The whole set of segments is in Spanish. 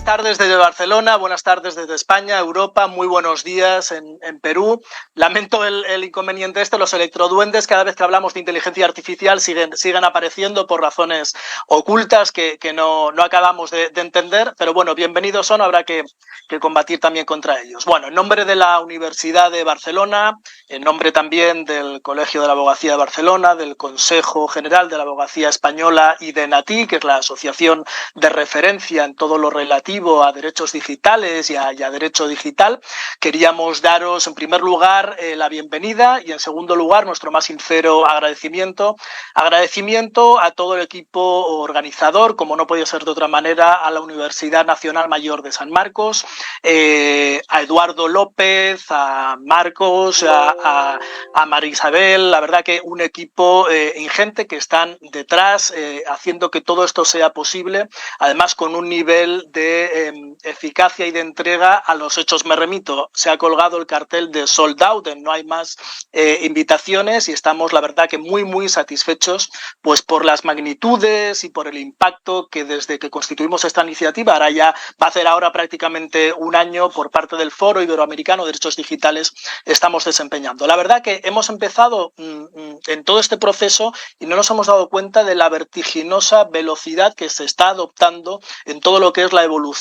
tardes desde Barcelona, buenas tardes desde España, Europa, muy buenos días en Perú. Lamento el inconveniente los electroduendes, cada vez que hablamos de inteligencia artificial siguen apareciendo por razones ocultas que no acabamos de entender, pero bueno, bienvenidos son, habrá que combatir también contra ellos. Bueno, en nombre de la Universidad de Barcelona, en nombre también del Colegio de la Abogacía de Barcelona, del Consejo General de la Abogacía Española y de NATI, que es la asociación de referencia en todo lo relativo a derechos digitales y a derecho digital, queríamos daros en primer lugar la bienvenida y en segundo lugar nuestro más sincero agradecimiento a todo el equipo organizador, como no podía ser de otra manera, a la Universidad Nacional Mayor de San Marcos, a Eduardo López, a Marcos, a María Isabel, la verdad que un equipo ingente que están detrás haciendo que todo esto sea posible, además con un nivel de eficacia y de entrega a los hechos. Me remito, se ha colgado el cartel de sold out, no hay más invitaciones y estamos la verdad que muy satisfechos pues por las magnitudes y por el impacto que desde que constituimos esta iniciativa, ahora ya va a hacer ahora prácticamente un año por parte del Foro Iberoamericano de Derechos Digitales, estamos desempeñando. La verdad que hemos empezado en todo este proceso y no nos hemos dado cuenta de la vertiginosa velocidad que se está adoptando en todo lo que es la evolución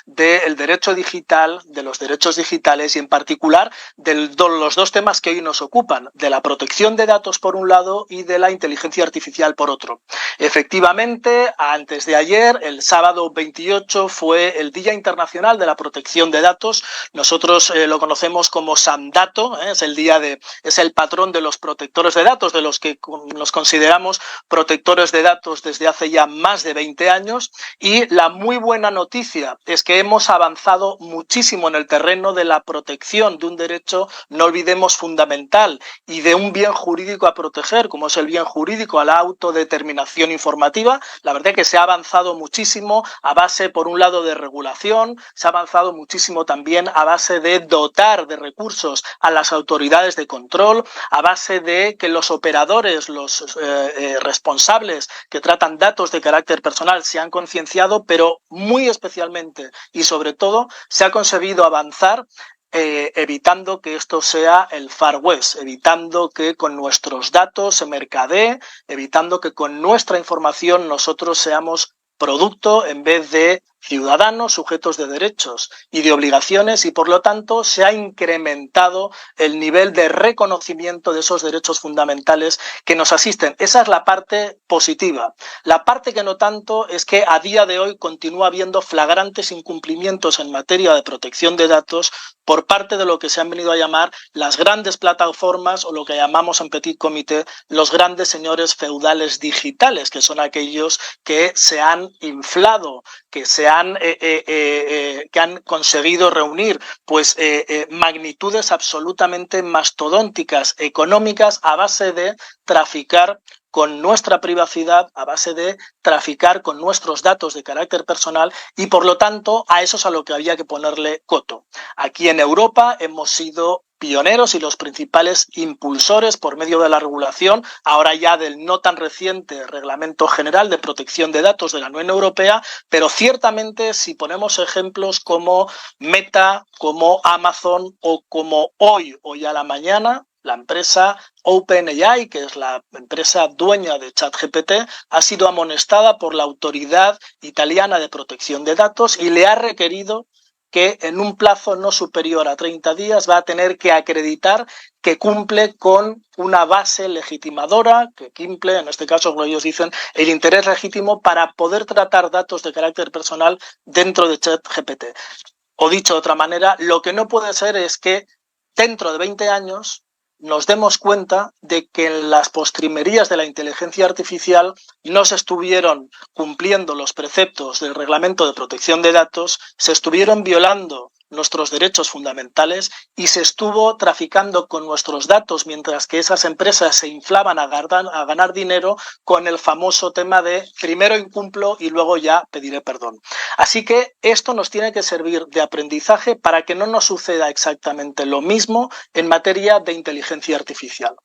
del derecho digital, de los derechos digitales y en particular de los dos temas que hoy nos ocupan, de la protección de datos por un lado y de la inteligencia artificial por otro. Efectivamente, antes de ayer, el sábado 28, fue el Día Internacional de la Protección de Datos. Nosotros lo conocemos como Sandato, es el patrón de los protectores de datos, de los que nos consideramos protectores de datos desde hace ya más de 20 años. Y la muy buena noticia es que hemos avanzado muchísimo en el terreno de la protección de un derecho, no olvidemos, fundamental y de un bien jurídico a proteger, como es el bien jurídico a la autodeterminación informativa. La verdad es que se ha avanzado muchísimo a base, por un lado, de regulación, se ha avanzado muchísimo también a base de dotar de recursos a las autoridades de control, a base de que los operadores, los responsables que tratan datos de carácter personal se han concienciado, pero muy especialmente y sobre todo se ha conseguido avanzar evitando que esto sea el Far West, evitando que con nuestros datos se mercadee, evitando que con nuestra información nosotros seamos producto en vez de ciudadanos sujetos de derechos y de obligaciones, y por lo tanto se ha incrementado el nivel de reconocimiento de esos derechos fundamentales que nos asisten. Esa es la parte positiva. La parte que no tanto es que a día de hoy continúa habiendo flagrantes incumplimientos en materia de protección de datos por parte de lo que se han venido a llamar las grandes plataformas o lo que llamamos en petit comité los grandes señores feudales digitales, que son aquellos que se han inflado, que han conseguido reunir magnitudes absolutamente mastodónticas económicas a base de traficar con nuestra privacidad, a base de traficar con nuestros datos de carácter personal, y por lo tanto a eso es a lo que había que ponerle coto. Aquí en Europa hemos sido pioneros y los principales impulsores por medio de la regulación, ahora ya del no tan reciente Reglamento General de Protección de Datos de la Unión Europea, pero ciertamente si ponemos ejemplos como Meta, como Amazon o como hoy a la mañana, la empresa OpenAI, que es la empresa dueña de ChatGPT, ha sido amonestada por la Autoridad Italiana de Protección de Datos y le ha requerido que en un plazo no superior a 30 días va a tener que acreditar que cumple con una base legitimadora, que cumple, en este caso, como ellos dicen, el interés legítimo para poder tratar datos de carácter personal dentro de ChatGPT. O dicho de otra manera, lo que no puede ser es que dentro de 20 años nos demos cuenta de que en las postrimerías de la inteligencia artificial no se estuvieron cumpliendo los preceptos del Reglamento de Protección de Datos, se estuvieron violando nuestros derechos fundamentales y se estuvo traficando con nuestros datos mientras que esas empresas se inflaban a ganar dinero con el famoso tema de primero incumplo y luego ya pediré perdón. Así que esto nos tiene que servir de aprendizaje para que no nos suceda exactamente lo mismo en materia de inteligencia artificial.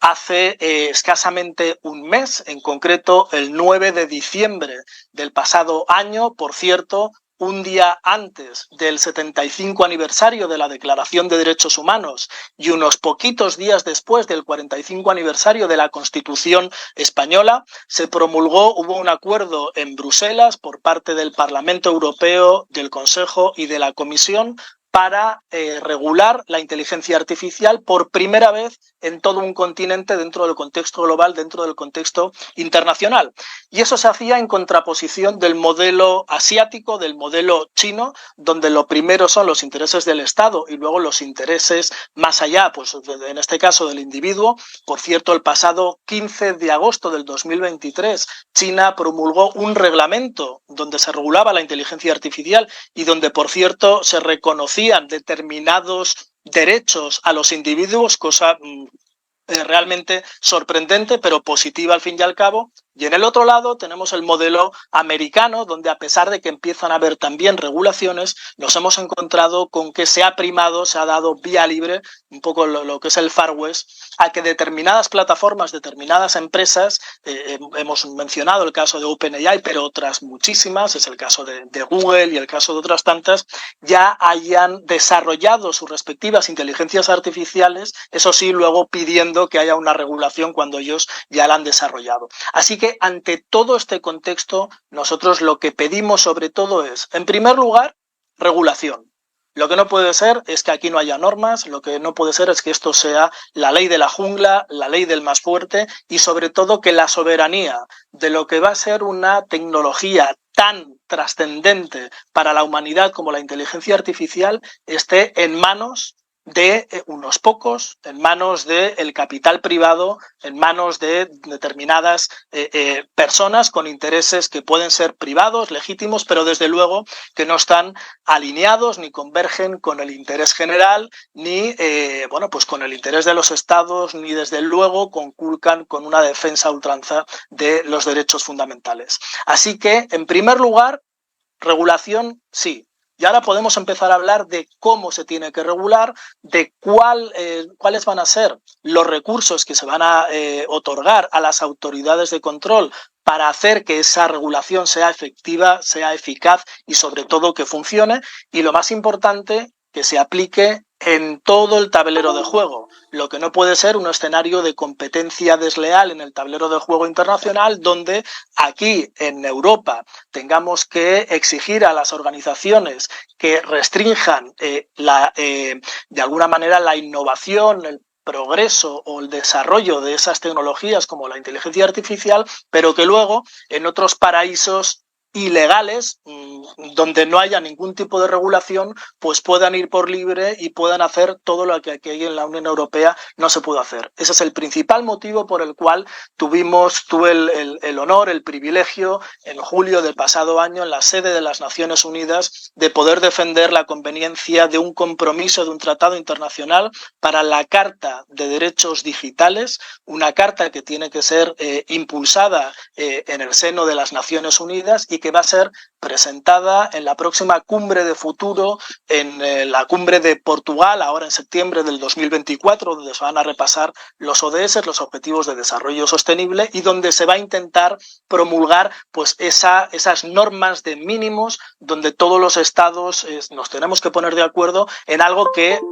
Hace escasamente un mes, en concreto el 9 de diciembre del pasado año, por cierto, un día antes del 75 aniversario de la Declaración de Derechos Humanos y unos poquitos días después del 45 aniversario de la Constitución española, se promulgó, hubo un acuerdo en Bruselas por parte del Parlamento Europeo, del Consejo y de la Comisión para regular la inteligencia artificial por primera vez en todo un continente, dentro del contexto global, dentro del contexto internacional. Y eso se hacía en contraposición del modelo asiático, del modelo chino, donde lo primero son los intereses del Estado y luego los intereses más allá, pues en este caso del individuo. Por cierto, el pasado 15 de agosto del 2023, China promulgó un reglamento donde se regulaba la inteligencia artificial y donde, por cierto, se reconocían determinados derechos a los individuos, cosa realmente sorprendente, pero positiva al fin y al cabo. Y en el otro lado tenemos el modelo americano, donde a pesar de que empiezan a haber también regulaciones, nos hemos encontrado con que se ha primado, se ha dado vía libre, un poco lo que es el Far West, a que determinadas plataformas, determinadas empresas, hemos mencionado el caso de OpenAI, pero otras muchísimas, es el caso de Google y el caso de otras tantas, ya hayan desarrollado sus respectivas inteligencias artificiales, eso sí, luego pidiendo que haya una regulación cuando ellos ya la han desarrollado. Así que ante todo este contexto, nosotros lo que pedimos sobre todo es, en primer lugar, regulación. Lo que no puede ser es que aquí no haya normas, lo que no puede ser es que esto sea la ley de la jungla, la ley del más fuerte y sobre todo que la soberanía de lo que va a ser una tecnología tan trascendente para la humanidad como la inteligencia artificial esté en manos de unos pocos, en manos del capital privado, en manos de determinadas personas con intereses que pueden ser privados, legítimos, pero desde luego que no están alineados ni convergen con el interés general, ni pues con el interés de los estados, ni desde luego conculcan con una defensa a ultranza de los derechos fundamentales. Así que, en primer lugar, regulación sí. Y ahora podemos empezar a hablar de cómo se tiene que regular, de cuáles van a ser los recursos que se van a otorgar a las autoridades de control para hacer que esa regulación sea efectiva, sea eficaz y sobre todo que funcione. Y lo más importante, que se aplique en todo el tablero de juego. Lo que no puede ser un escenario de competencia desleal en el tablero de juego internacional, donde aquí en Europa tengamos que exigir a las organizaciones que restrinjan de alguna manera la innovación, el progreso o el desarrollo de esas tecnologías como la inteligencia artificial, pero que luego en otros paraísos ilegales, donde no haya ningún tipo de regulación, pues puedan ir por libre y puedan hacer todo lo que aquí en la Unión Europea no se puede hacer. Ese es el principal motivo por el cual tuve el honor, el privilegio, en julio del pasado año, en la sede de las Naciones Unidas, de poder defender la conveniencia de un compromiso, de un tratado internacional para la Carta de Derechos Digitales, una carta que tiene que ser impulsada en el seno de las Naciones Unidas y que va a ser presentada en la próxima cumbre de futuro, en la cumbre de Portugal, ahora en septiembre del 2024, donde se van a repasar los ODS, los Objetivos de Desarrollo Sostenible, y donde se va a intentar promulgar pues esas normas de mínimos, donde todos los estados nos tenemos que poner de acuerdo en algo que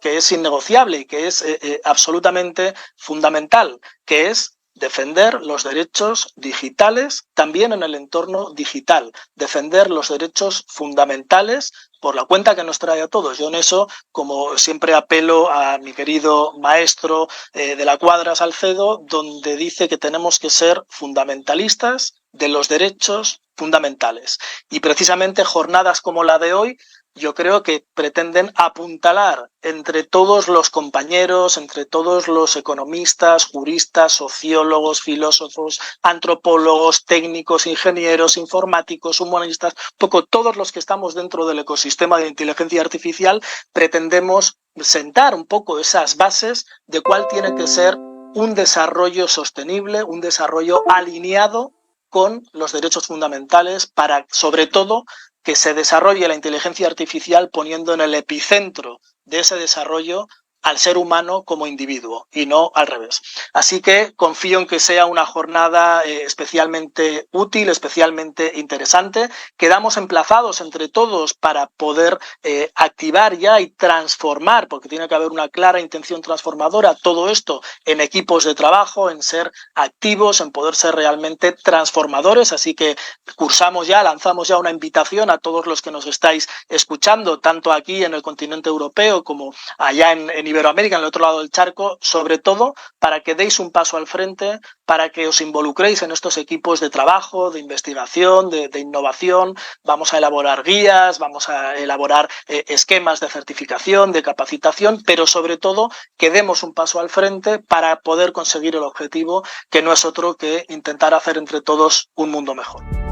es innegociable y que es absolutamente fundamental, que es defender los derechos digitales también en el entorno digital, defender los derechos fundamentales por la cuenta que nos trae a todos. Yo en eso, como siempre, apelo a mi querido maestro de la cuadra, Salcedo, donde dice que tenemos que ser fundamentalistas de los derechos fundamentales. Y precisamente jornadas como la de hoy, yo creo que pretenden apuntalar entre todos los compañeros, entre todos los economistas, juristas, sociólogos, filósofos, antropólogos, técnicos, ingenieros, informáticos, humanistas, poco todos los que estamos dentro del ecosistema de inteligencia artificial, pretendemos sentar un poco esas bases de cuál tiene que ser un desarrollo sostenible, un desarrollo alineado con los derechos fundamentales para, sobre todo, que se desarrolle la inteligencia artificial poniendo en el epicentro de ese desarrollo al ser humano como individuo y no al revés. Así que confío en que sea una jornada especialmente útil, especialmente interesante. Quedamos emplazados entre todos para poder activar ya y transformar, porque tiene que haber una clara intención transformadora, todo esto en equipos de trabajo, en ser activos, en poder ser realmente transformadores. Así que lanzamos ya una invitación a todos los que nos estáis escuchando, tanto aquí en el continente europeo como allá en Iberoamérica, en el otro lado del charco, sobre todo para que deis un paso al frente, para que os involucréis en estos equipos de trabajo, de investigación, de innovación. Vamos a elaborar guías, vamos a elaborar esquemas de certificación, de capacitación, pero sobre todo que demos un paso al frente para poder conseguir el objetivo, que no es otro que intentar hacer entre todos un mundo mejor.